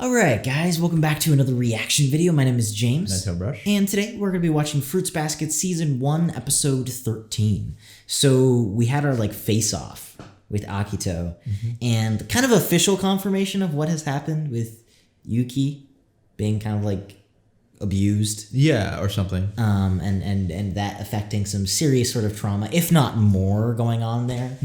Alright guys, welcome back to another reaction video. My name is James. Ninetailedbrush. And today we're going to be watching Fruits Basket Season 1, Episode 13. So we had our face-off with Akito, and kind of official confirmation of what has happened with Yuki being kind of abused. Yeah, or something. And that affecting some serious sort of trauma, if not more, going on there.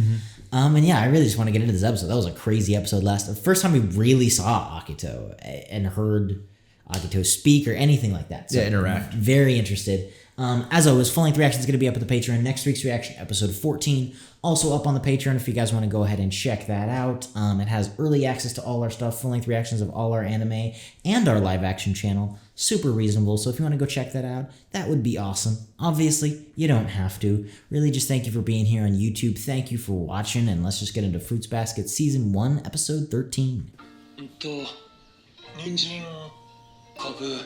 And yeah, I really just want to get into this episode. That was a crazy episode the first time we really saw Akito and heard Akito speak or anything like that. So yeah, interact. Very interested. As always, full-length reaction is going to be up at the Patreon. Next week's reaction, episode 14, also up on the Patreon if you guys want to go ahead and check that out. It has early access to all our stuff, full-length reactions of all our anime, and our live-action channel. Super reasonable, so if you want to go check that out, that would be awesome. Obviously, you don't have to. Really, just thank you for being here on YouTube. Thank you for watching, and let's just get into Fruits Basket Season 1, Episode 13.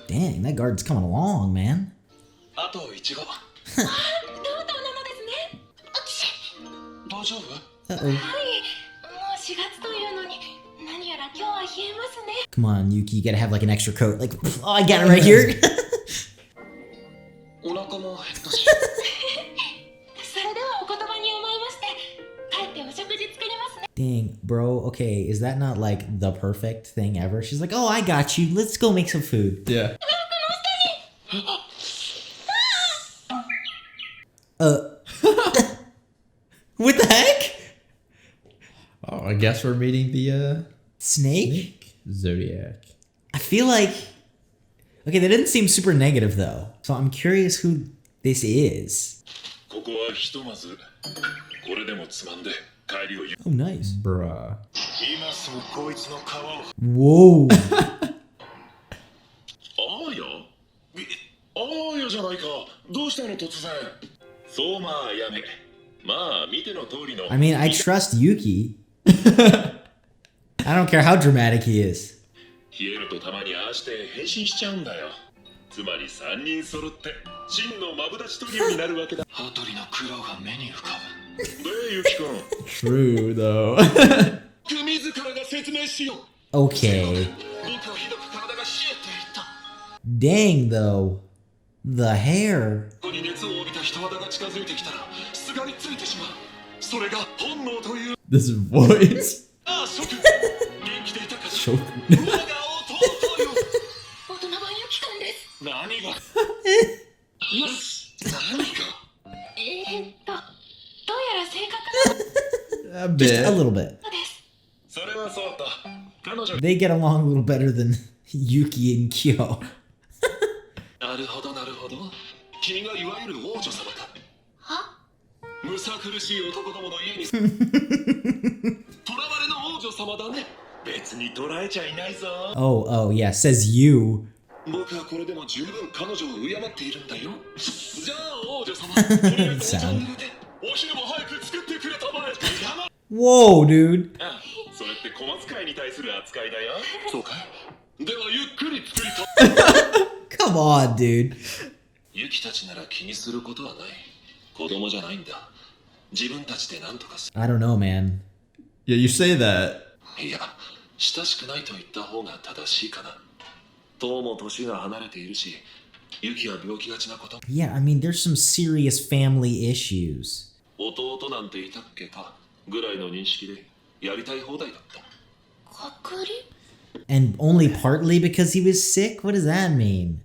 Dang, that guard's coming along, man. Uh-oh. Come on, Yuki, you gotta have an extra coat. Oh, I got it right here. Dang, bro, okay, is that not the perfect thing ever? She's like, oh, I got you. Let's go make some food. Yeah. What the heck? Oh, I guess we're meeting the Snake? Zodiac. I feel like... Okay, that didn't seem super negative, though. So I'm curious who this is. Oh, nice. Bruh. Whoa. I mean, I trust Yuki. I don't care how dramatic he is. True, though. Okay. Dang, though. The hair. This voice. A bit. Just a little bit. They get along a little better than Yuki and Kyo. Oh, yeah, says you. Sound. Whoa, dude. Come on, dude. I don't know, man. Yeah, you say that. Yeah, I mean, there's some serious family issues. And only partly because he was sick? What does that mean?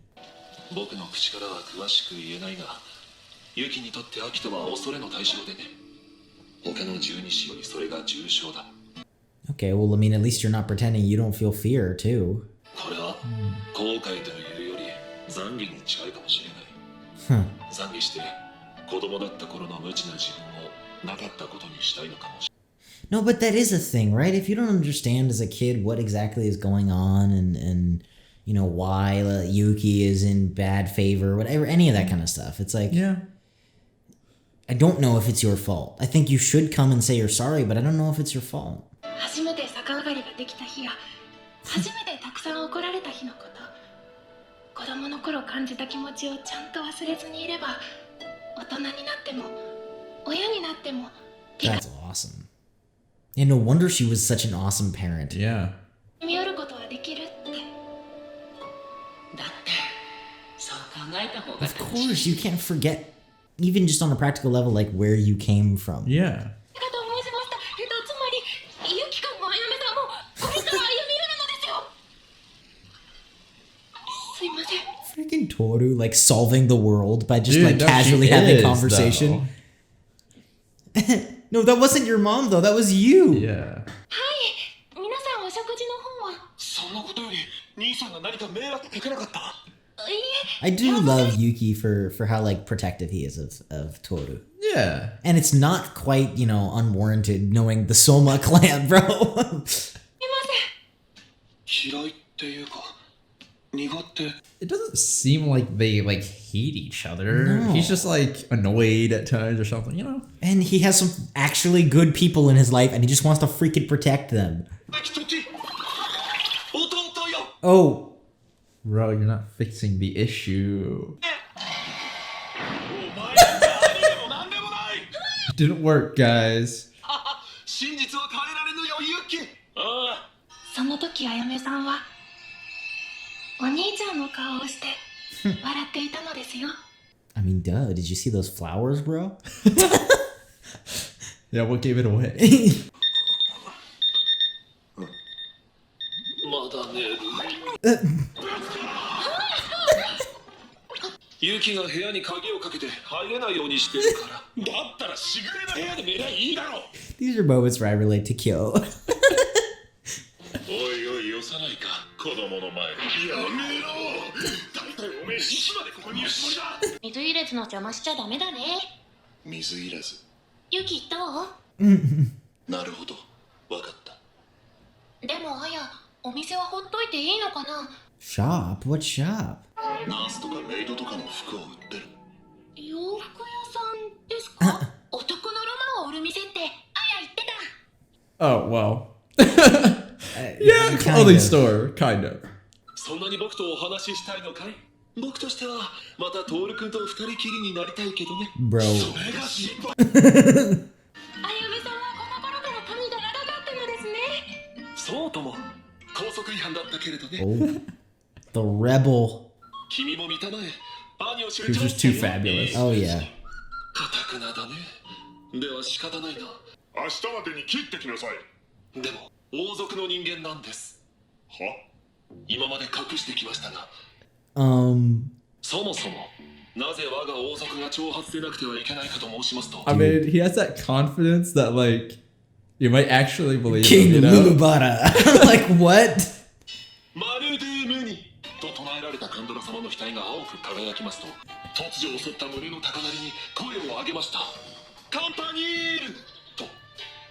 Okay, well, I mean, at least you're not pretending you don't feel fear, too. Huh. No, but that is a thing, right? If you don't understand as a kid what exactly is going on and you know, why Yuki is in bad favor, whatever, any of that kind of stuff, it's yeah. I don't know if it's your fault. I think you should come and say you're sorry, but I don't know if it's your fault. That's awesome. Yeah, no wonder she was such an awesome parent. Yeah. Of course, you can't forget, even just on a practical level, like where you came from. Yeah. Freaking Toru, like solving the world by just like casually having conversation. No, that wasn't your mom though. That was you. Yeah. I do love Yuki for how like protective he is of Toru. Yeah. And it's not quite, you know, unwarranted knowing the Sohma clan, bro. It doesn't seem like they like hate each other. No. He's just like annoyed at times or something, you know? And he has some actually good people in his life and he just wants to freaking protect them. Oh. Bro, you're not fixing the issue. It didn't work, guys. その時あやめさんはお兄ちゃんの顔をして笑っていたのですよ。 I mean, duh. Did you see those flowers, bro? Yeah, what gave it away? まだ寝る。ユキが部屋に鍵をかけて入れないようにしてるから。だったらしぐれの部屋で寝りゃいいだろ。 These are moments where I relate to Kyo. おいおいよさないか子供の前で。やめろ。大体おめえいつまでここにいるつもりだ。水入れずの邪魔しちゃダメだね。水いらず。ユキどう？なるほど。わかった。でもあや、お店はほっといていいのかな？ Shop? What shop? ナースとかメイドとかの服を売ってる。洋服屋さんですか？男のロマンを売る店ってあや言ってた。 Oh, well. Yeah, clothing store, kind of. そんなに僕とお話ししたいのかい？僕としてはまたトール君と二人きりになりたいけどね。 Bro. それが心配。あやめさんはこの頃から髪が長かったのですね。そうとも。高速違反だったけれどね。 Oh. The rebel. 君も見たまえ。兄を知 He る was チャン just ス too だよ。 fabulous. Oh, yeah. かたくなだね。では仕方ないな。明日までに切ってきなさい。でも王族の人間なんです。は？今まで隠してきましたが、 そもそもなぜ我が王族が挑発せなくてはいけないかと申しますと、 I mean, he has that confidence that, like, you might actually believe King him, you know? Lulubara. Like, what? マルドゥームニと唱えられたカンドラ様の額が青く輝きますと、突如襲った胸の高鳴りに声を上げました。カンパニールと。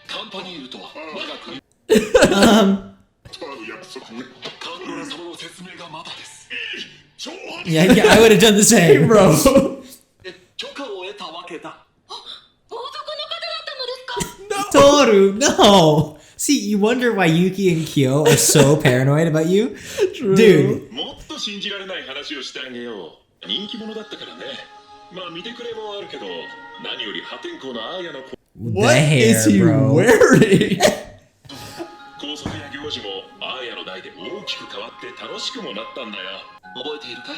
カンパニールとは我が国。カンドラ様の説明がまだです。 Yeah, I would have done the same, bro. 許可を得たわけだ。王族の方だったのですか？ Toru, no. See, you wonder why Yuki and Kyo are so paranoid about you? True. Dude. もっと信じられない話をしてあげよう。人気者だったからね。まあ見てくれもあるけど、何より破天荒なアーヤの What The hair, is he bro. wearing? 校則や行事もアーヤの代で大きく変わって楽しくもなったんだよ。覚えているかい？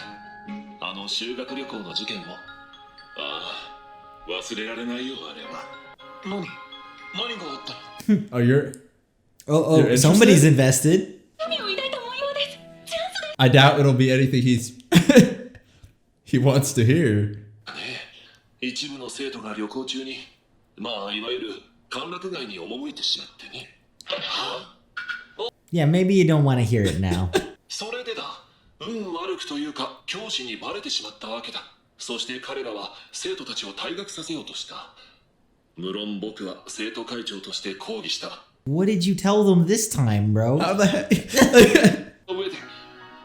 あの修学旅行の事件を。ああ、忘れられないよあれは。何があったの？ Oh, you're... Oh, You're somebody's interested? invested. 神を抱いた模様です。チャンスです。 I doubt it'll be anything he wants to hear. ねえ、一部の生徒が旅行中に、まあいわゆる歓楽街に赴いてしまってね。 Yeah, maybe you don't want to hear it now. それでだ。運悪くというか教師にバレてしまったわけだ。そして彼らは生徒たちを退学させようとした。無論僕は生徒会長として抗議した。 What did you tell them this time, bro? How the heck? 上で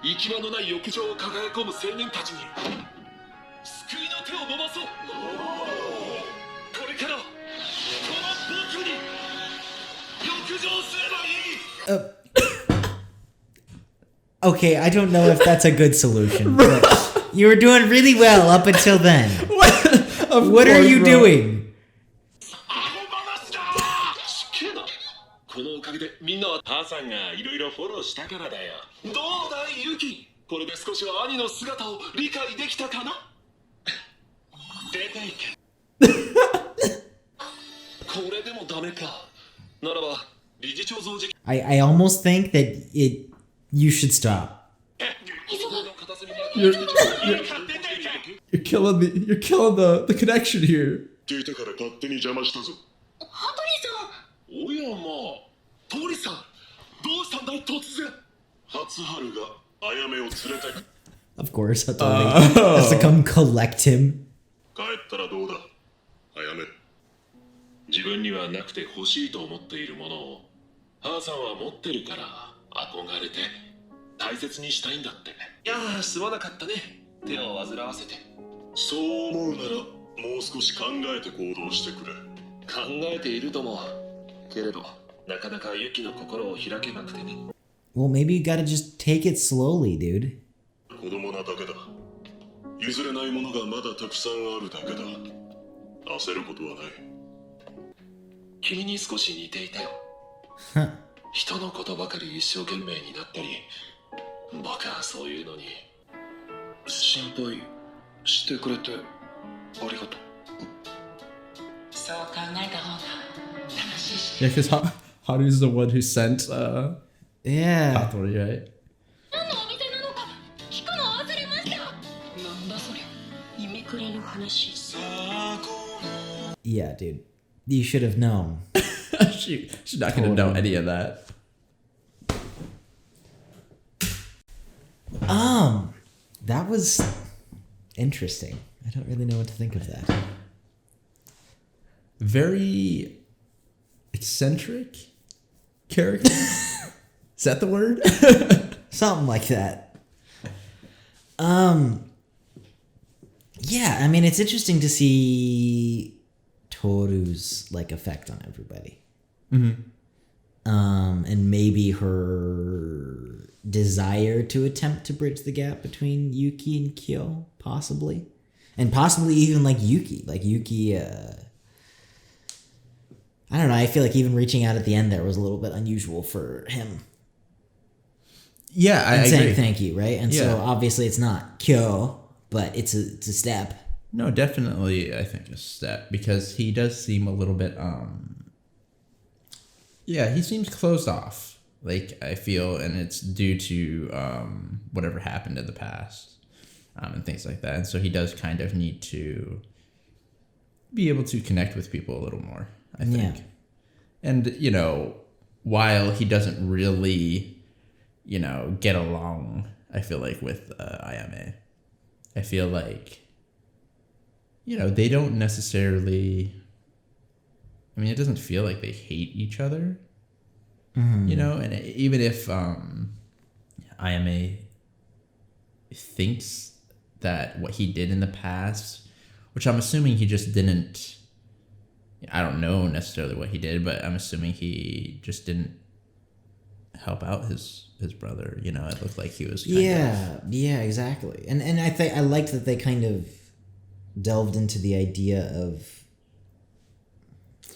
行き場のない浴場を輝込む青年たちに救いの手を伸ばそう。これからこの僕に浴場すればいい。 Okay, I don't know if that's a good solution. But you were doing really well up until then. What are you doing? このおかげでみんなは母さんがいろいろフォローしたからだよ。どうだいユキ？これで少しは兄の姿を理解できたかな。出ていけ。これでもダメか。ならば理事長増時。I almost think that you should stop. You're killing the connection here. 聞いてから勝手に邪魔したぞ。羽鳥さん。おやま、鳥さん、どうしたんだい突然。初春があやめを連れてく。 Of course, Hattori has to come collect him. 帰ったらどうだ、あやめ。自分にはなくて欲しいと思っているものを母さんは持ってるから憧れて大切にしたいんだって。いやー、すまなかったね、手を煩わせて。そう思うならもう少し考えて行動してくれ。考えているともけれど、なかなかユキの心を開けなくてね。 Well, maybe you gotta just take it slowly, dude. 子供なだけだ。譲れないものがまだたくさんあるだけだ。焦ることはない。君に少し似ていたよ。人のことばかり一生懸命になったり、僕はそういうのに。心配してくれてありがとう。そう考えた方が楽しいし。 Yeah, because Haru's the one who sent Yeah. Hattori, right? 何のお店なのか聞くの忘れました。なんだそりゃ、夢くれの話。 Yeah, dude. You should have known. She's not gonna know any of that. That was interesting. I don't really know what to think of that. Very eccentric character. Is that the word? Something like that. Yeah, I mean, it's interesting to see Toru's like effect on everybody. And maybe her desire to attempt to bridge the gap between Yuki and Kyo, possibly. And possibly even like Yuki. Like Yuki, I don't know, I feel like even reaching out at the end there was a little bit unusual for him. Yeah, I And saying agree. thank you, right? And so Yeah. obviously it's not Kyo, but it's a step. No, definitely, I think a step, because he does seem a little bit, yeah, he seems closed off, like, I feel, and it's due to, whatever happened in the past, and things like that, and so he does kind of need to be able to connect with people a little more, I think. Yeah. And, you know, while he doesn't really, you know, get along, I feel like, with AYAME, I feel like, you know, they don't necessarily, I mean, it doesn't feel like they hate each other, you know, and even if AYAME thinks that what he did in the past, which I'm assuming he just didn't, I don't know necessarily what he did, but I'm assuming he just didn't help out his brother, you know, it looked like he was kind of, Yeah, exactly. And I think I liked that they kind of delved into the idea of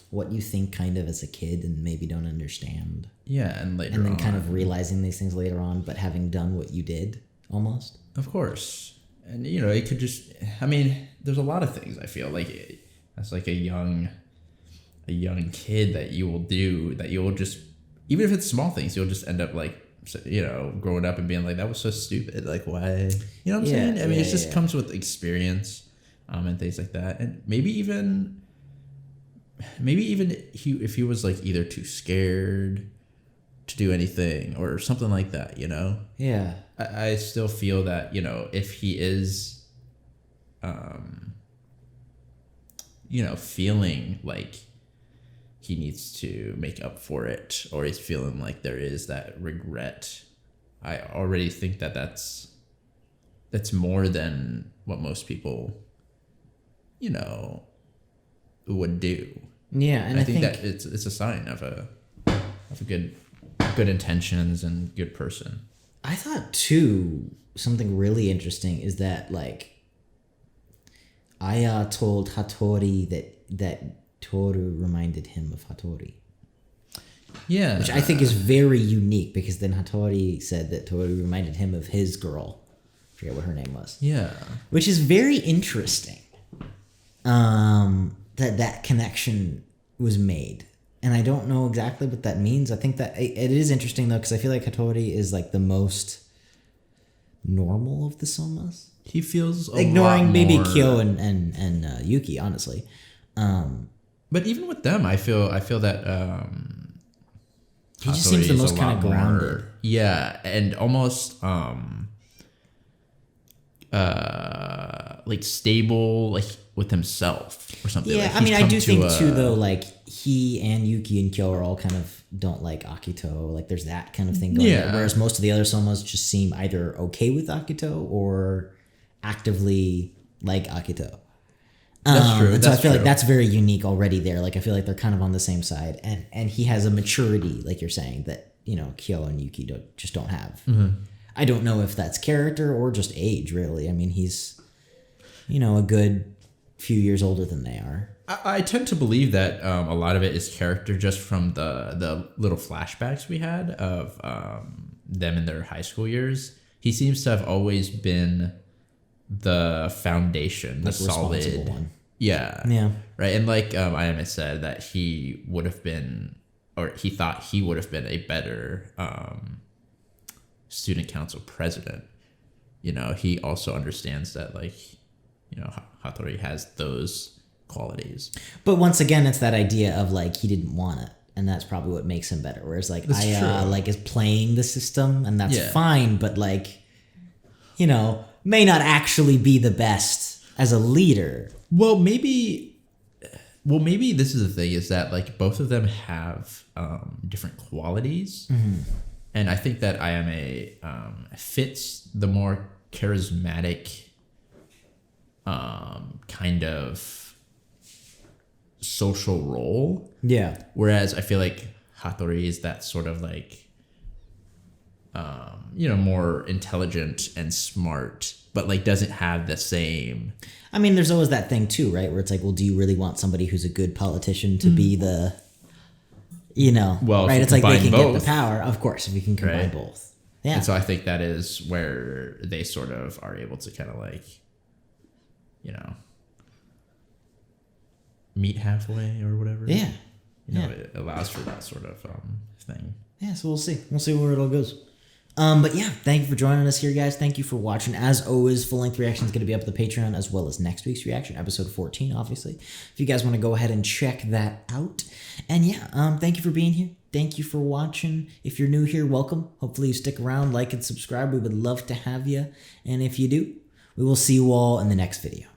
what you think kind of as a kid and maybe don't understand. yeah, and later And then on, kind of realizing these things later on, but having done what you did, almost. of course, and you know, it could just, I mean, there's a lot of things I feel like that's like a young kid that you will do, that you will just, even if it's small things, you'll just end up like, you know, growing up and being like, that was so stupid, like, why, you know what I'm saying? I mean, it just comes with experience, and things like that, and maybe even if he was like either too scared to do anything or something like that, you know? Yeah. I still feel that, you know, if he is, you know, feeling like he needs to make up for it, or he's feeling like there is that regret, I already think that that's more than what most people, you know, would do. Yeah, and I think that it's a sign of a good intentions and good person. I thought too, something really interesting is that like Aya told Hattori that Toru reminded him of Hattori. Yeah. Which I think is very unique, because then Hattori said that Tori reminded him of his girl. I forget what her name was. Yeah. Which is very interesting. That connection was made. And I don't know exactly what that means. I think that it is interesting, though, because I feel like Hattori is like the most normal of the Sohmas. He feels ignoring maybe more... Kyo and Yuki, honestly. But even with them, I feel that he just seems the most kind of grounded. Yeah, and almost like stable, like with himself or something. Yeah, like I mean, I do think too, though, like he and Yuki and Kyo are all kind of don't like Akito. Like there's that kind of thing going on. Whereas most of the other Sohmas just seem either okay with Akito or actively like Akito. That's true. And so I feel like that's very unique already there. Like I feel like they're kind of on the same side, and he has a maturity, like you're saying, that Kyo and Yuki don't have. Mm-hmm. I don't know if that's character or just age, really. I mean, he's a good few years older than they are. I tend to believe that a lot of it is character, just from the little flashbacks we had of them in their high school years. He seems to have always been the foundation, the solid one. Yeah. Right. And like Ayama said, that he would have been, or he thought he would have been a better student council president. He also understands that, like, Hattori has those qualities. But once again, it's that idea of like he didn't want it, and that's probably what makes him better. Whereas like Aya like is playing the system, and that's fine, but like may not actually be the best as a leader. Well, maybe this is the thing, is that like both of them have different qualities. Mm-hmm. And I think that Ayame fits the more charismatic kind of social role. Yeah. Whereas I feel like Hattori is that sort of like, more intelligent and smart, but like doesn't have the same. I mean, there's always that thing too, right? Where it's like, well, do you really want somebody who's a good politician to be the, well, right? It's like they can both, get the power, of course, if you can combine both. Yeah. And so I think that is where they sort of are able to kind of like, meet halfway or whatever. Yeah. It allows for that sort of thing. Yeah, so we'll see. We'll see where it all goes. But yeah, thank you for joining us here, guys. Thank you for watching. As always, full-length reaction is going to be up at the Patreon, as well as next week's reaction, episode 14, obviously. If you guys want to go ahead and check that out. And yeah, thank you for being here. Thank you for watching. If you're new here, welcome. Hopefully you stick around, like and subscribe. We would love to have you. And if you do, we will see you all in the next video.